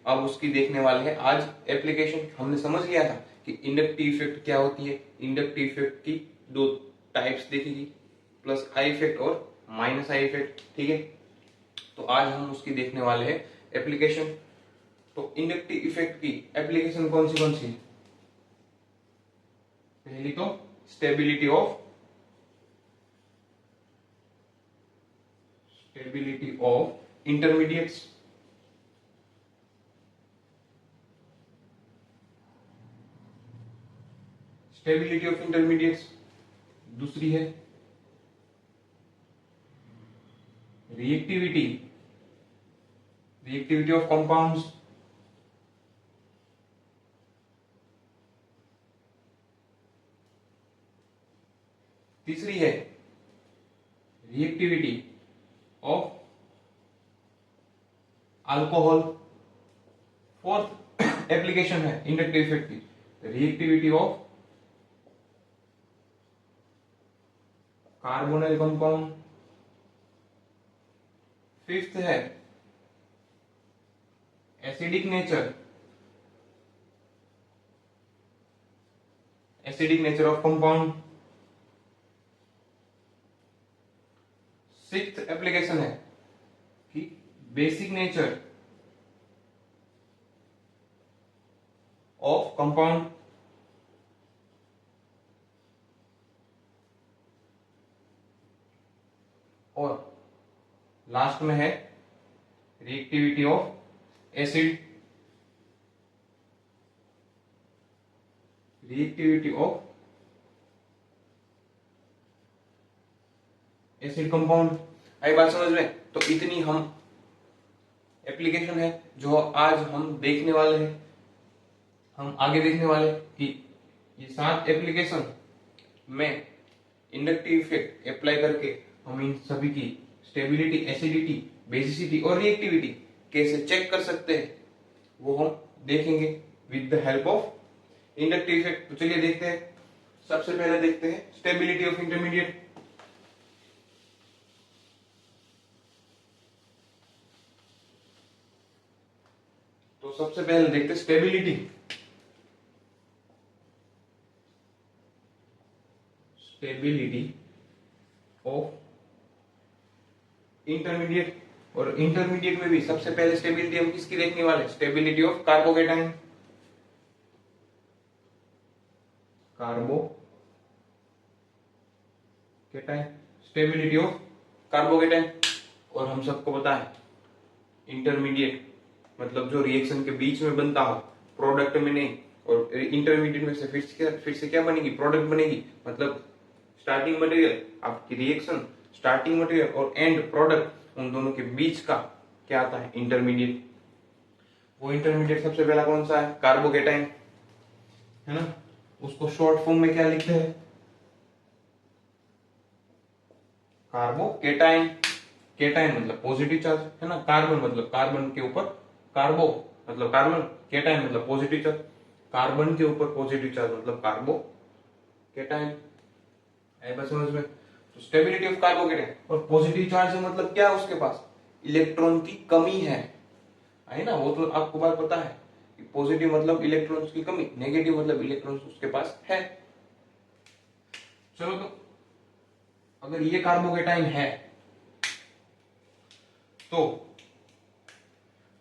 अब उसकी देखने वाले हैं आज एप्लीकेशन। हमने समझ लिया था कि इंडक्टिव इफेक्ट क्या होती है। इंडक्टिव इफेक्ट की दो टाइप्स देखेगी, प्लस आई इफेक्ट और माइनस आई इफेक्ट, ठीक है। तो आज हम उसकी देखने वाले हैं एप्लीकेशन। तो इंडक्टिव इफेक्ट की एप्लीकेशन कौन सी है? पहली तो stability of intermediates, stability of intermediates. दूसरी है रिएक्टिविटी ऑफ कंपाउंड्स। तीसरी है reactivity of alcohol. Fourth application है इंडक्टिव इफेक्ट की reactivity of carbonyl compound. Fifth है acidic nature of compound. Sixth application है कि बेसिक नेचर ऑफ कंपाउंड। और लास्ट में है रिएक्टिविटी ऑफ एसिड, कंपाउंड। आई बात समझ में? तो इतनी हम एप्लीकेशन है जो आज हम देखने वाले हैं। हम आगे देखने वाले कि ये 7 एप्लीकेशन में इंडक्टिव इफेक्ट अप्लाई करके हम इन सभी की स्टेबिलिटी, एसिडिटी, बेसिसिटी और रिएक्टिविटी कैसे चेक कर सकते हैं वो हम देखेंगे with the help of inductive effect. तो चलिए देखते हैं। सबसे पहले देखते हैं स्टेबिलिटी ऑफ इंटरमीडिएट। तो सबसे पहले देखते हैं स्टेबिलिटी ऑफ इंटरमीडिएट। और इंटरमीडिएट में भी सबसे पहले स्टेबिलिटी हम किसकी देखने वाले? Stability of carbocation. Stability of carbocation. और हम सबको पता है इंटरमीडिएट मतलब जो रिएक्शन के बीच में बनता हो, प्रोडक्ट में नहीं। और इंटरमीडिएट में से फिर से क्या बनेगी? प्रोडक्ट बनेगी। मतलब स्टार्टिंग मटेरियल, आपकी रिएक्शन स्टार्टिंग मटेरियल और एंड प्रोडक्ट, उन दोनों के बीच का क्या आता है? इंटरमीडिएट। वो इंटरमीडिएट सबसे पहला कौन सा है? कार्बोकेटाइन, है ना। उसको शॉर्ट फॉर्म में क्या लिखते हैं? कार्बोकेटाइन। केटाइन मतलब पॉजिटिव चार्ज, है ना। कार्बन मतलब कार्बन के ऊपर, कार्बो मतलब कार्बन, केटाइन मतलब पॉजिटिव चार्ज। कार्बन के ऊपर पॉजिटिव चार्ज मतलब कार्बोकेटाइन। है बस समझ में? तो स्टेबिलिटी ऑफ कार्बोकेटाइन। और पॉजिटिव चार्ज है मतलब क्या? उसके पास इलेक्ट्रॉन की कमी है ना। वो तो आपको बात पता है कि पॉजिटिव मतलब इलेक्ट्रॉन्स की कमी, नेगेटिव मतलब इलेक्ट्रॉन्स उसके पास है। चलो, तो अगर ये कार्बोकेटाइन है तो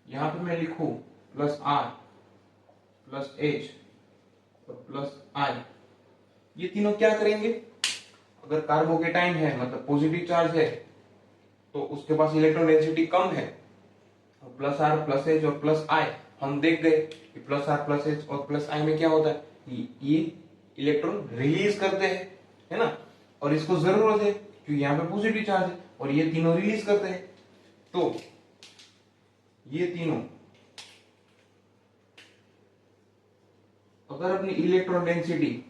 यहां पे मैं लिखूं प्लस R प्लस H और प्लस I, ये तीनों क्या करेंगे? अगर कार्बोकेटाइन है मतलब पॉजिटिव चार्ज है तो उसके पास इलेक्ट्रॉन डेंसिटी कम है। प्लस R प्लस H और प्लस I हम देख गए कि प्लस R प्लस H और प्लस I में क्या होता है? ये इलेक्ट्रॉन रिलीज करते हैं, है ना। और इसको जरूरत है क्योंकि यहाँ पे पॉजिटिव चार्ज है और ये तीनों रिलीज करते हैं। तो ये तीनों अगर अपनी इलेक्ट्रॉन डेंसिटी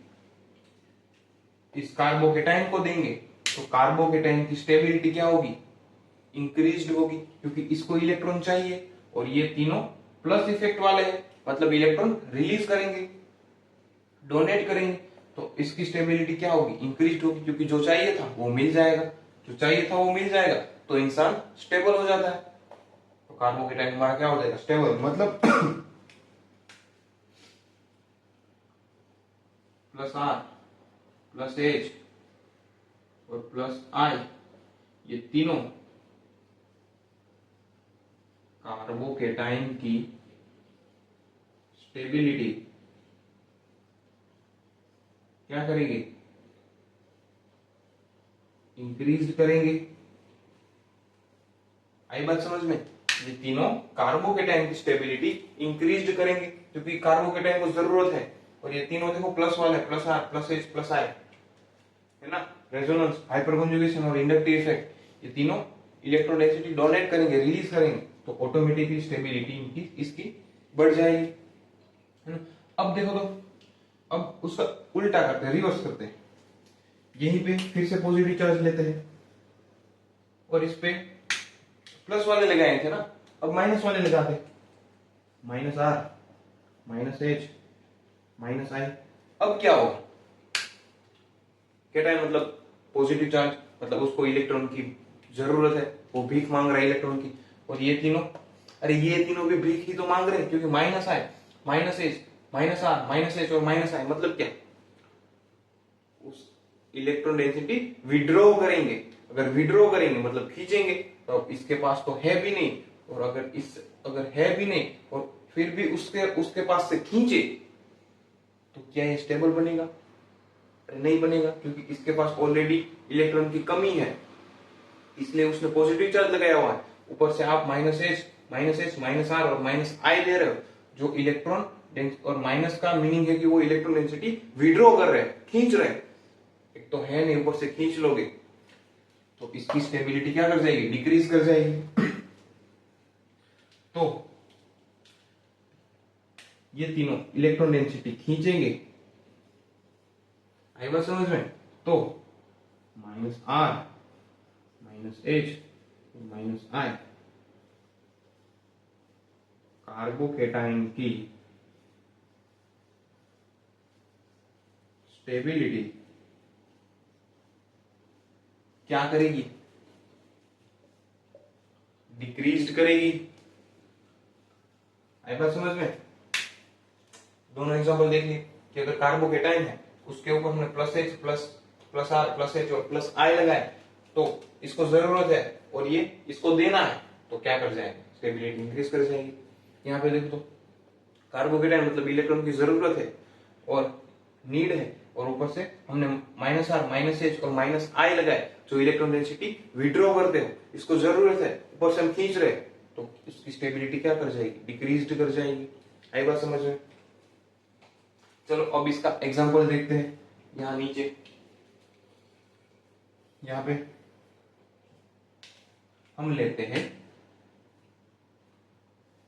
इस कार्बोकेटाइन को देंगे तो कार्बोकेटाइन की स्टेबिलिटी क्या होगी? इंक्रीज्ड होगी, क्योंकि इसको इलेक्ट्रॉन चाहिए और ये तीनों प्लस इफेक्ट वाले हैं, मतलब इलेक्ट्रॉन रिलीज करेंगे, डोनेट करेंगे। तो इसकी स्टेबिलिटी क्या होगी? इंक्रीज्ड होगी, क्योंकि जो चाहिए था वो मिल जाएगा, तो इंसान स्टेबल हो जाता है। तो तो कार्बोकेटाइन हमारा क्या हो जाएगा, स्टेबल, मतलब प्लस आर प्लस एच और प्लस आई, ये तीनों कार्बोकेटाइन की स्टेबिलिटी क्या करेंगे, इंक्रीज करेंगे। आई बात समझ में? ये तीनों कार्बोकेटाइन की स्टेबिलिटी इंक्रीज करेंगे क्योंकि कार्बोकेटाइन को जरूरत है। और ये तीनों देखो प्लस वाले, plus R plus H plus I, है ना। रेजोनेंस, हाइपर कॉन्जुगेशन और इंडक्टिव इफेक्ट, ये तीनों इलेक्ट्रॉन डेंसिटी डोनेट करेंगे, रिलीज करेंगे, तो ऑटोमेटिकली स्टेबिलिटी इनकी इसकी बढ़ जाएगी, है ना। अब देखो तो अब उसका उल्टा करते हैं, रिवर्स करते हैं। यहीं पे फिर से पॉजिटिव चार्ज लेते हैं और इस पे प्लस वाले लगाए थे ना, अब माइनस वाले लगाते, minus R minus H minus I. अब क्या होगा, केटाइन मतलब पॉजिटिव चार्ज, मतलब उसको इलेक्ट्रॉन की जरूरत है, वो भीख मांग रहा है इलेक्ट्रॉन की। और ये तीनों, अरे ये तीनों भी भीख ही तो मांग रहे हैं क्योंकि minus I minus H minus R minus H और माइनस आई, मतलब क्या, उस इलेक्ट्रॉन डेंसिटी विड्रॉ करेंगे। अगर विड्रॉ करेंगे मतलब खींचेंगे, तो अब इसके पास तो है भी नहीं, और अगर है भी नहीं और फिर भी उसके पास से खींचे तो क्या ये स्टेबल बनेगा? अरे नहीं बनेगा, क्योंकि इसके पास ऑलरेडी इलेक्ट्रॉन की कमी है, इसलिए उसने पॉजिटिव चार्ज लगाया हुआ है। ऊपर से आप माइनस एच माइनस आर और माइनस आई दे रहे हो, जो इलेक्ट्रॉन, और माइनस का मीनिंग है कि वो इलेक्ट्रॉन डेंसिटी विड्रॉ कर रहे हैं, खींच रहे हैं। एक तो है नहीं, ऊपर से खींच लोगे तो इसकी स्टेबिलिटी क्या कर जाएगी, डिक्रीज कर जाएगी। तो ये तीनों इलेक्ट्रॉन डेंसिटी खींचेंगे, आई बात समझ में? तो minus R minus H minus I carbocation की स्टेबिलिटी क्या करेगी, डिक्रीज करेगी। आई बात समझ में? दोनों एग्जांपल देख लिए कि अगर कार्बोकेटाइन है उसके ऊपर हमने plus H plus R plus H और प्लस आई लगाए, तो इसको जरूरत है और ये इसको देना है, तो क्या कर जाएगा, स्टेबिलिटी इंक्रीज कर जाएगी। यहाँ पे देखो तो कार्बोकेटाइन मतलब इलेक्ट्रॉन की जरूरत है और नीड है, और ऊपर से हमने माइनस आर माइनस एच और माइनस आई लगाए, जो इलेक्ट्रॉन डेंसिटी विड्रॉ करते हो, इसको जरूरत है, ऊपर से हम खींच रहे, तो इसकी स्टेबिलिटी क्या कर जाएगी, डिक्रीज कर जाएगी। आई बात समझ में? चलो अब इसका एग्जांपल देखते हैं। यहां नीचे, यहां पे हम लेते हैं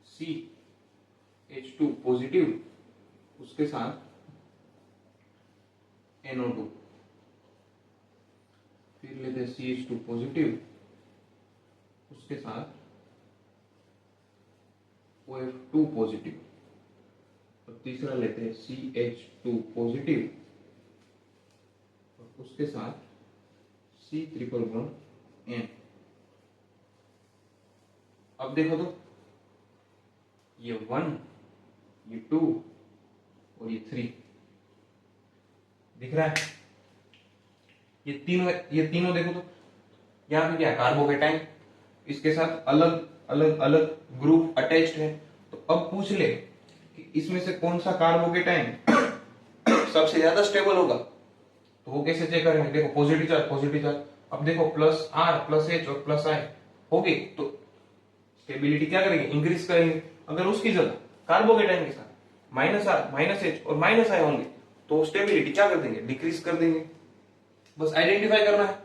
CH2 पॉजिटिव, उसके साथ NO2, फिर लेते हैं CH2 पॉजिटिव, उसके साथ OF2 पॉजिटिव, और तीसरा लेते हैं CH2 पॉजिटिव और उसके साथ C ट्रिपल बॉन्ड N। अब देखो तो ये 1, ये 2 और ये 3 दिख रहा है। ये तीनों देखो तो यहाँ पे क्या है, कार्बोकेटाइन, इसके साथ अलग अलग अलग ग्रुप अटैच्ड है। तो अब पूछ ले कि इसमें से कौन सा कार्बोकेटाइन सबसे ज्यादा स्टेबल होगा, तो वो कैसे चेक करेंगे? देखो पॉजिटिव चार्ज, अब देखो प्लस आर प्लस एच और प्लस आई हो गई, तो स्टेबिलिटी क्या करेंगे, इंक्रीज करेंगे। अगर उसकी जगह कार्बोकेटाइन के साथ माइनस आर माइनस एच और माइनस आई होंगे, तो स्टेबिलिटी क्या कर देंगे, डिक्रीज कर देंगे। बस आइडेंटिफाई करना है।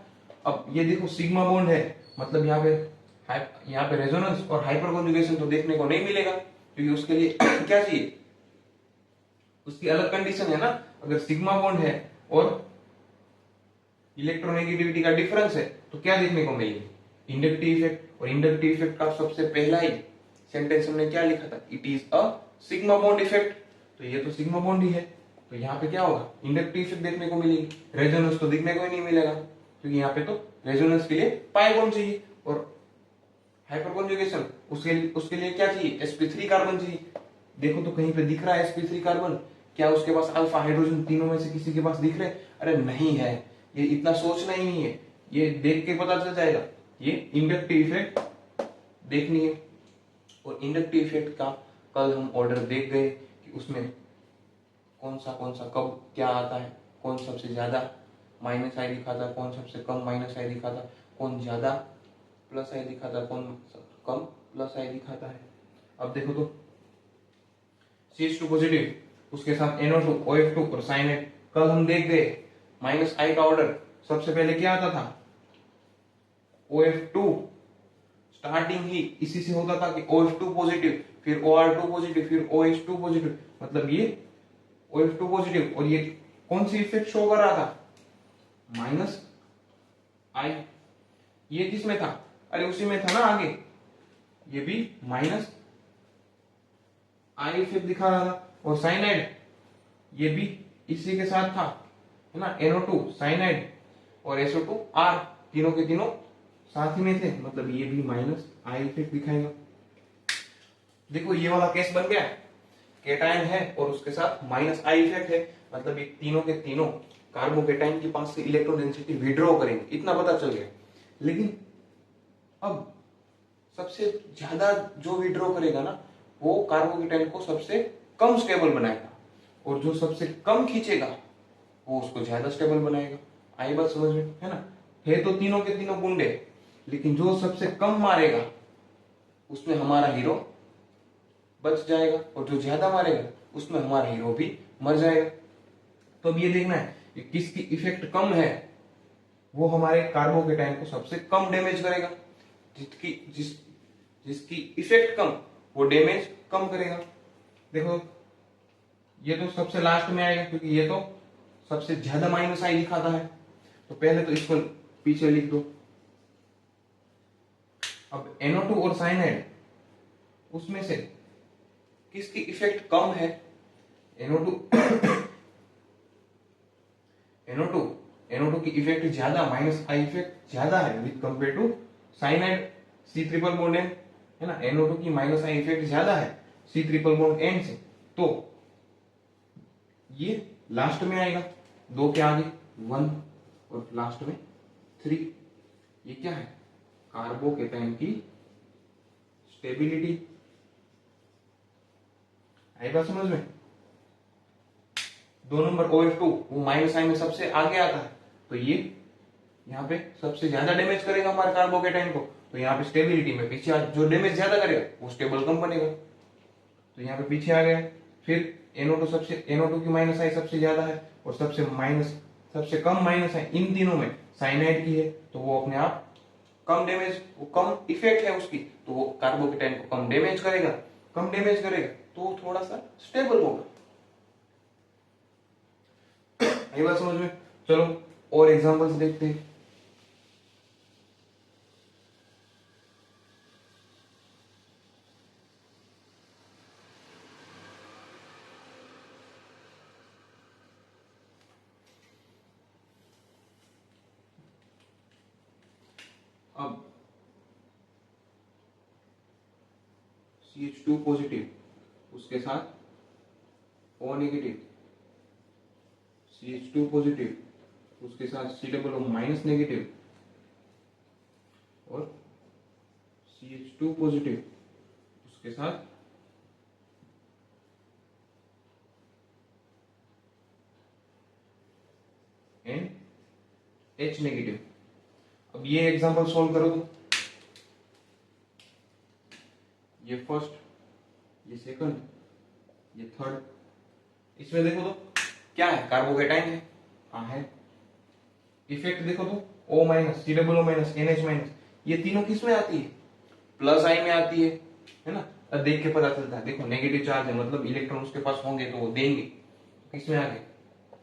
अब ये देखो सिग्मा बॉन्ड है, मतलब यहाँ पे रेजोनेंस और हाइपर कॉन्जुगेशन तो देखने को नहीं मिलेगा, क्योंकि उसके लिए क्या चाहिए, उसकी अलग कंडीशन है ना। अगर सिग्मा बॉन्ड है और इलेक्ट्रोनेगेटिविटी का डिफरेंस है, तो क्या देखने को मिलेगी, इंडक्टिव इफेक्ट। और इंडक्टिव इफेक्ट का सबसे पहला ही सेंटेंस हमने क्या लिखा था, it is a sigma bond effect. तो ये तो सिग्मा बॉन्ड ही है, तो यहाँ पे क्या होगा, इंडक्टिव इफेक्ट देखने को मिलेगी। रेजोनेंस तो दिखने को ही नहीं मिलेगा, क्योंकि यहाँ पे तो रेजोनेंस के लिए पाई बॉन्ड चाहिए और हाइपर कॉन्जुगेशन, उसके लिए क्या चाहिए, sp3 कार्बन चाहिए। देखो तो कहीं पे दिख रहा है sp3 कार्बन, क्या उसके पास अल्फा हाइड्रोजन तीनों में से किसी के पास दिख रहे? अरे नहीं है। ये इतना सोचना ही नहीं है, ये देख के पता चल जाएगा। ये इंडक्टिव इफेक्ट देखनी है, और इंडक्टिव इफेक्ट का कल हम ऑर्डर देख गए कि उसमें कौन सा कब क्या आता है, कौन सबसे ज्यादा माइनस आई दिखाता है, कौन सबसे कम माइनस आई दिखाता है, कौन ज्यादा प्लस आई दिखाता है, कौन कम प्लस आई दिखाता है। अब देखो तो CH2 पॉजिटिव, उसके साथ NO2 OF2 और साइनेट, कल हम देख गए माइनस आई का ऑर्डर सबसे पहले क्या आता था, OF2। स्टार्टिंग ही इसी से होता था कि OF2 पॉजिटिव, फिर OR2 पॉजिटिव, फिर OH2 पॉजिटिव, मतलब ये OF2 पॉजिटिव। और ये कौन सी इफेक्ट शो कर रहा था, माइनस आई। ये किसमें था, अरे उसी में था ना आगे, ये भी माइनस आई इफेक्ट दिखा रहा था। और साइनाइड, ये भी इसी के साथ था, है ना, NO2 साइनाइड और SO2 R, तीनों के तीनों साथ ही में थे, मतलब ये भी माइनस आई इफेक्ट दिखाएगा। देखो ये वाला केस बन गया, केटायन है और उसके साथ माइनस आई इफेक्ट है, मतलब ये तीनों के तीनों कार्बोकेटाइन के पास से इलेक्ट्रॉन डेंसिटी विड्रॉ करेंगे, इतना पता चल गया। लेकिन अब सबसे ज्यादा जो विड्रॉ करेगा ना, वो कार्बोकेटाइन को सबसे कम स्टेबल बनाएगा, और जो सबसे कम खींचेगा वो उसको ज्यादा स्टेबल बनाएगा। आई बात समझ में, है ना। है तो तीनों के तीनों गुंडे, लेकिन जो सबसे कम मारेगा उसमें हमारा हीरो बच जाएगा, और जो ज्यादा मारेगा उसमें हमारा हीरो भी मर जाएगा। तो अब ये देखना है कि किसकी इफेक्ट कम है, वो हमारे कार्बोकेटाइन को सबसे कम डैमेज करेगा। जिसकी इफेक्ट कम, वो डैमेज कम करेगा। देखो ये तो सबसे लास्ट में आएगा, क्योंकि ये तो सबसे ज्यादा माइनस आई दिखाता है। तो पहले तो इसको पीछे लिख दो। अब NO2 और साइनाइड, उसमें से किसकी इफेक्ट कम है, NO2 NO2 की इफेक्ट ज्यादा, माइनस आई इफेक्ट ज्यादा है with compare to cyanide C triple bond N, है ना। NO2 की माइनस आई इफेक्ट ज्यादा है C ट्रिपल बॉन्ड N से, तो ये लास्ट में आएगा, दो के आगे 1 और लास्ट में 3। ये क्या है, कार्बोकेटाइन की स्टेबिलिटी। आई बात समझ में। 2 नंबर OF2 वो माइनस आई में सबसे आगे आता है, तो ये यहाँ पे सबसे ज्यादा डैमेज करेगा हमारे कार्बोकेटाइन को, तो यहाँ पे स्टेबिलिटी में पीछे जो डैमेज ज्यादा करेगा वो स्टेबल कम बनेगा, तो यहाँ पे पीछे आ गया। फिर NO2 की माइनस आई सबसे ज्यादा है, और सबसे कम माइनस आई इन तीनों में साइनाइड की है, तो वो अपने आप कम डैमेज, वो कम इफेक्ट है उसकी, तो वो कार्बोकेटाइन को कम डैमेज करेगा तो वो थोड़ा सा स्टेबल होगा। ये बात समझ में। चलो और एग्जांपल्स देखते हैं। अब CH2 पॉजिटिव, उसके साथ O नेगेटिव, CH2 पॉजिटिव, उसके साथ C माइनस नेगेटिव, और CH2 पॉजिटिव, उसके साथ NH नेगेटिव। अब ये एग्जांपल सॉल्व करो तो ये फर्स्ट, ये सेकंड, ये थर्ड, इसमें देखो तो क्या है, कार्बोकेटाइन है, हाँ है। इफेक्ट देखो तो O minus, COO minus, NH minus, ये तीनों किस में आती है, प्लस आई में आती है ना। अब देख के पता चलता है, देखो नेगेटिव चार्ज है, मतलब इलेक्ट्रॉन उसके पास होंगे तो वो देंगे, किसमें आ गए।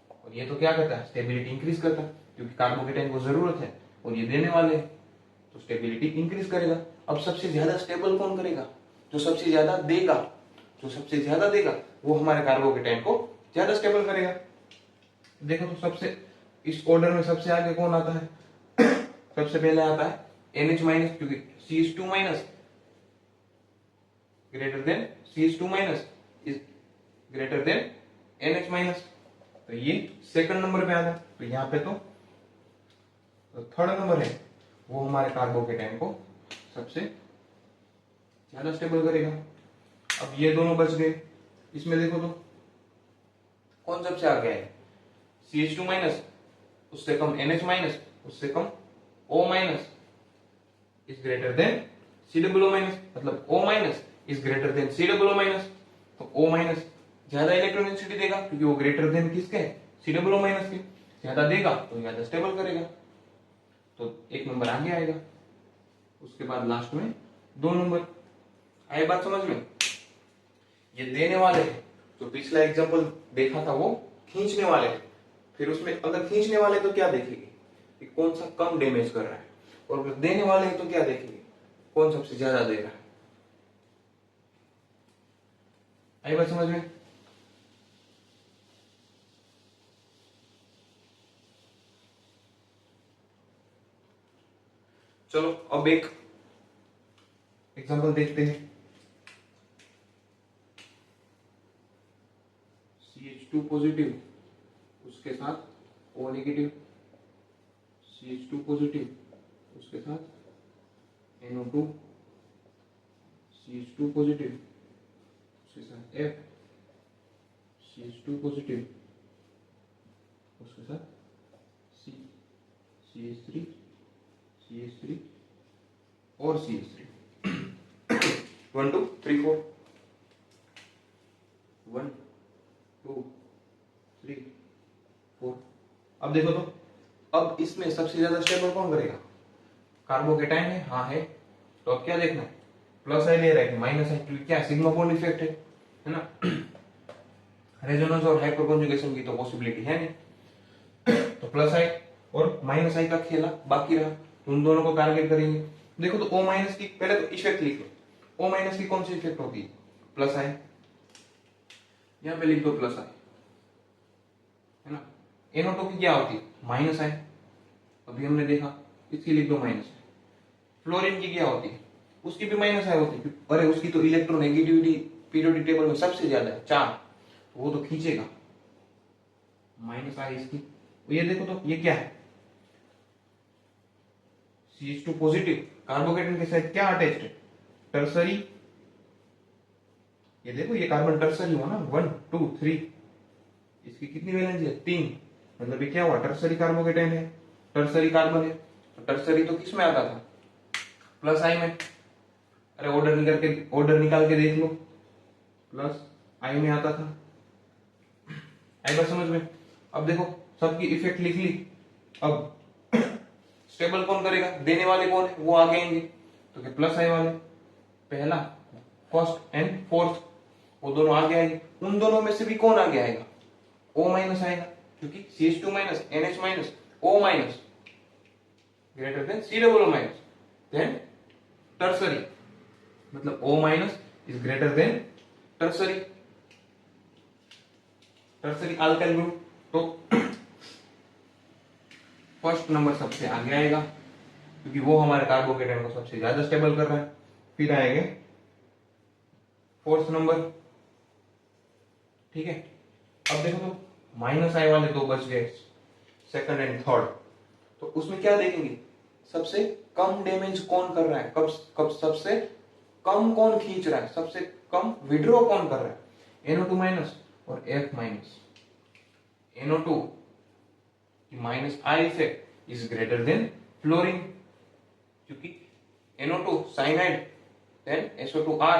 और ये तो क्या करता है, स्टेबिलिटी इंक्रीज करता है, क्योंकि कार्बोकेटाइन को जरूरत है और ये देने वाले हैं, तो स्टेबिलिटी इंक्रीज करेगा। अब सबसे ज्यादा स्टेबल कौन करेगा, जो सबसे ज्यादा देगा वो हमारे कार्बोकेटाइन को ज्यादा स्टेबल करेगा। देखो तो सबसे इस ऑर्डर में सबसे आगे कौन आता है सबसे पहले आता है NH माइनस, क्योंकि CH2 minus greater then CH2 minus is greater then NH minus. तो ये सेकंड नंबर पे आ गया। तो यहाँ पे तो थर्ड नंबर है वो हमारे कार्बोकेटाइन को सबसे ज्यादा स्टेबल करेगा। अब ये दोनों बच गए। इसमें देखो तो कौन सबसे आगे है? CH2 माइनस, उससे कम NH माइनस, उससे कम O minus is greater than COO minus, मतलब O minus is greater than COO minus. तो O माइनस ज्यादा इलेक्ट्रोनेसिटी देगा क्योंकि वो ग्रेटर देन किसके है? COO माइनस के। ज्यादा देगा तो ज्यादा स्टेबल करेगा, तो एक नंबर आगे आएगा। उसके बाद लास्ट में 2 नंबर। आई बात समझ में? ये देने वाले हैं, जो पिछला एग्जांपल देखा था वो खींचने वाले थे। फिर उसमें अगर खींचने वाले तो क्या देखेंगे कि कौन सा कम डैमेज कर रहा है, और अगर देने वाले हैं तो क्या देखेंगे कौन सबसे ज्यादा दे रहा है। आई बात समझ में? चलो अब एक एग्जांपल देखते हैं। CH2 पॉजिटिव उसके साथ O नेगेटिव, CH2 पॉजिटिव उसके साथ NO2, CH2 पॉजिटिव उसके साथ F, CH2 पॉजिटिव उसके साथ C, CH3, CH3 और CH3। 1 2 3 4 1 2 3 4। अब देखो तो अब इसमें सबसे ज्यादा स्टेबल कौन करेगा? कार्बोकेटाइन है, हाँ है। तो अब क्या देखना है? प्लस आई ले रहा है कि माइनस आई, क्योंकि क्या सिग्मा बॉन्ड इफेक्ट है ना। रेजोनेंस और हाइपर कॉन्जुगेशन की तो पॉसिबिलिटी है नहीं, तो प्लस आई और माइनस आई का खेला बाकी रहा, तो उन दोनों को टारगेट करेंगे। देखो तो O माइनस की पहले तो इफेक्ट लिख लो। O माइनस की कौन सी इफेक्ट होती है? प्लस आई, यहां पे लिख दो प्लस आई, है ना। NO2 की क्या होती है? माइनस आई, अभी हमने देखा, इसकी लिख दो माइनस आई। फ्लोरीन की क्या होती है? उसकी भी माइनस आई होती है, अरे उसकी तो इलेक्ट्रोनेगेटिविटी पीरियोडिक टेबल में सबसे ज्यादा है 4, तो वो तो खींचेगा माइनस आई इसकी। तो ये देखो तो ये क्या है? CH2 पॉजिटिव कार्बोकेटाइन के साथ क्या अटैच्ड है? टर्सरी। ये देखो ये कार्बन टर्सरी हुआ ना, 1 2 3। इसकी कितनी वैलेंसी है? 3। मतलब ये क्या हुआ? टर्सरी कार्बोकेटाइन है, टर्सरी कार्बन है। तो टर्सरी तो किस में आता था? प्लस आई में। अरे ऑर्डर निकाल के देख लो, प्लस आई में आता था। आई बात समझ में? अब देखो सबकी इफेक्ट लिख ली। अब स्टेबल कौन करेगा? देने वाले कौन है? वो आगे आएंगे, तो क्या प्लस आई वाले, पहला फर्स्ट एंड फोर्थ, वो दोनों आगे आएंगे। उन दोनों में से भी कौन आगे आएगा? O माइनस आएगा, क्योंकि CH2 minus NH minus O minus greater than COO minus, then tertiary, मतलब O minus is greater than tertiary, tertiary alkyl group. तो फर्स्ट नंबर सबसे आगे आएगा क्योंकि वो हमारे कार्बोकेटाइन को सबसे ज्यादा स्टेबल कर रहा है। फिर आएंगे फोर्थ नंबर, ठीक है। अब देखो तो माइनस आई वाले 2 बच गए, सेकंड एंड थर्ड। तो उसमें क्या देखेंगे? सबसे कम डैमेज कौन कर रहा है, कब सबसे कम कौन खींच रहा है, सबसे कम विड्रॉ कौन कर रहा है? NO2 माइनस और F minus. NO2 minus I effect is greater then fluorine, क्योंकि NO2 साइनाइड देन SO2R,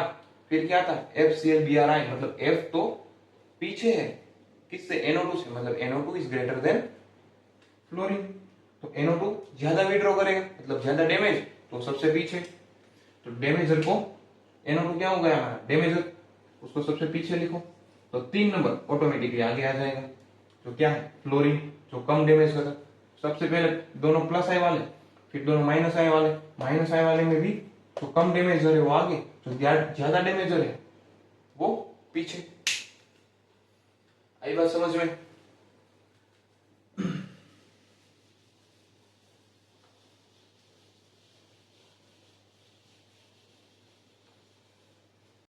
फिर क्या था? FClBrI, मतलब F तो पीछे है किससे? NO2 से, मतलब NO2 is greater then fluorine. तो NO2 ज्यादा विड्रॉ करेगा, मतलब ज्यादा डैमेज, तो सबसे पीछे। तो डैमेजर को NO2 क्या हो गया हमारा? डैमेजर, उसको सबसे पीछे लिखो, तो 3 नंबर ऑटोमेटिकली आगे आ जाएगा। तो क्या है? फ्लोरीन, जो कम डैमेज करेगा। सबसे पहले दोनों प्लस आई वाले, फिर दोनों माइनस आई वाले। माइनस आई वाले में भी जो कम डैमेजर है वो आगे, जो ज्यादा डैमेजर है वो पीछे। आई बात समझ में?